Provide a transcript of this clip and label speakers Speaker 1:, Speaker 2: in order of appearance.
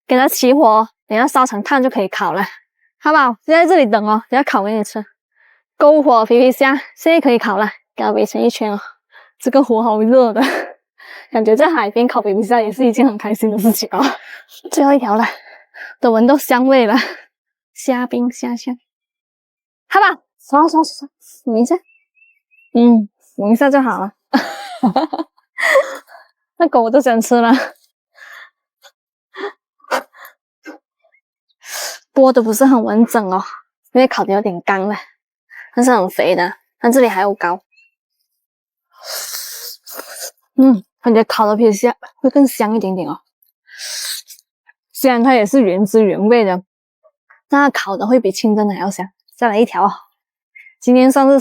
Speaker 1: 给它起火，等下烧成炭就可以烤了，好不好？就在这里等哦，等下烤给你吃。篝火皮皮虾现在可以烤了，给它围成一圈哦。这个火好热的，感觉在海边烤皮皮虾也是一件很开心的事情哦。最后一条了，都闻到香味了，虾冰虾香，好吧，刷，闻一下，闻一下就好了。那狗我都想吃了，剥的不是很完整哦，因为烤的有点干了，但是很肥的，但这里还有膏。感觉烤的皮皮虾会更香一点点哦。虽然它也是原汁原味的，但它烤的会比清蒸的还要香。再来一条哦，今天算是